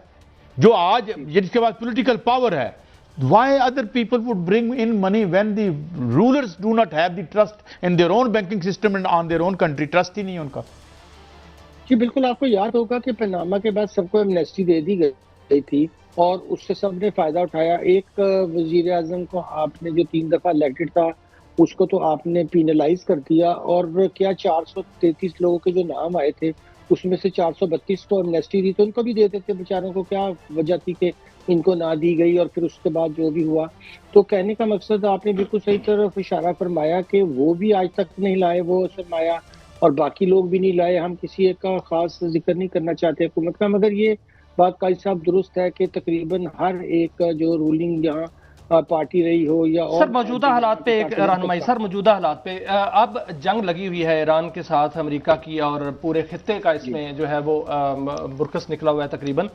जो आज जिसके पास पॉलिटिकल पावर है, why other people would bring in money when the rulers do not have the trust in their own banking system and on their own country? Trust ही नहीं है उनका। जी बिल्कुल, आपको याद होगा कि पनामा के बाद सबको एमनेस्टी दे दी गई थी और उससे सबने फायदा उठाया। एक वजीर आजम को आपने जो 3 दफा इलेक्टेड था उसको तो आपने पीनलाइज कर दिया, और क्या 433 लोगों के जो नाम आए थे उसमें से 432 को एमनेस्टी दी, तो उनको भी दे देते बेचारों को। क्या वजह थी कि इनको ना दी गई, और फिर उसके बाद जो भी हुआ। तो कहने का मकसद आपने बिल्कुल सही तरफ इशारा फरमाया कि वो भी आज तक नहीं लाए वो सरमाया, और बाकी लोग भी नहीं लाए। हम किसी एक का खास जिक्र नहीं करना चाहते हुकूमत का, मगर ये बात काजी साहब दुरुस्त है कि तकरीबन हर एक जो रूलिंग यहाँ पार्टी रही हो या सर मौजूदा हालात पे एक रहनुमाई, सर मौजूदा हालात पे अब जंग लगी हुई है ईरान के साथ अमेरिका की, और पूरे खित्ते का इसमें जो है वो बुरकस निकला हुआ है तकरीबन,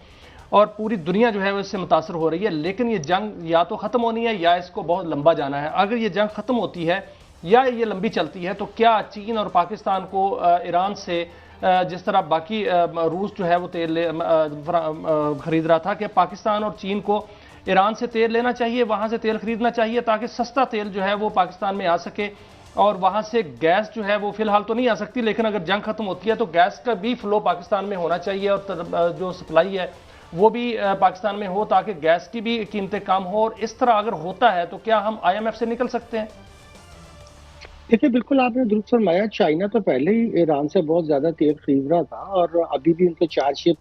और पूरी दुनिया जो है वो इससे मुतासर हो रही है। लेकिन ये जंग या तो ख़त्म होनी है या इसको बहुत लंबा जाना है। अगर ये जंग ख़त्म होती है या ये लंबी चलती है तो क्या चीन और पाकिस्तान को ईरान से जिस तरह बाकी रूस जो है वो तेल खरीद रहा था, कि पाकिस्तान और चीन को ईरान से तेल लेना चाहिए, वहाँ से तेल खरीदना चाहिए ताकि सस्ता तेल जो है वो पाकिस्तान में आ सके, और वहाँ से गैस जो है वो फिलहाल तो नहीं आ सकती, लेकिन अगर जंग खत्म होती है तो गैस का भी फ्लो पाकिस्तान में होना चाहिए, और जो सप्लाई है वो भी पाकिस्तान में हो ताकि गैस की भी कीमतें कम हो। और इस तरह अगर होता है तो क्या हम IMF से निकल सकते हैं? देखिए, बिल्कुल आपने दुरुस्त फरमाया। चाइना तो पहले ही ईरान से बहुत ज्यादा तेल खरीद रहा था, और अभी भी उनके 4 शिप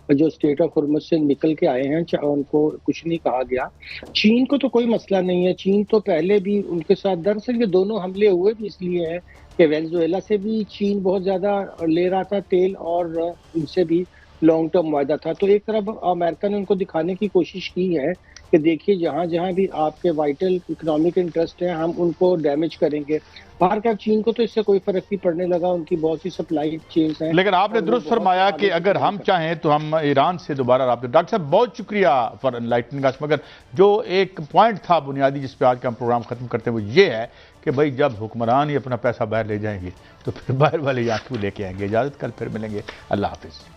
जो स्टेट ऑफ हुर्मुज से निकल के आए हैं, उनको कुछ नहीं कहा गया। चीन को तो कोई मसला नहीं है, चीन तो पहले भी उनके साथ, दरअसल ये दोनों हमले हुए भी इसलिए हैं कि वेनेजुएला से भी चीन बहुत ज्यादा ले रहा था तेल, और उनसे भी लॉन्ग टर्म वायदा था। तो एक तरफ अमेरिका ने उनको दिखाने की कोशिश की है कि देखिए जहाँ जहाँ भी आपके वाइटल इकोनॉमिक इंटरेस्ट हैं हम उनको डैमेज करेंगे। बाहर का चीन को तो इससे कोई फर्क नहीं पड़ने लगा, उनकी बहुत सी सप्लाई चेन्स हैं। लेकिन आपने दुरुस्त फरमाया कि अगर हम चाहें तो हम ईरान से दोबारा राब्ते। डॉक्टर साहब बहुत शुक्रिया फॉर एनलाइटनिंग अस, मगर जो एक पॉइंट था बुनियादी जिस पे आज का हम प्रोग्राम खत्म करते हैं वो ये है कि भाई जब हुक्मरान ही अपना पैसा बाहर ले जाएंगे तो फिर बाहर वाले यहाँ क्यों लेके आएंगे। इजाजत, कल फिर मिलेंगे। अल्लाह हाफिज।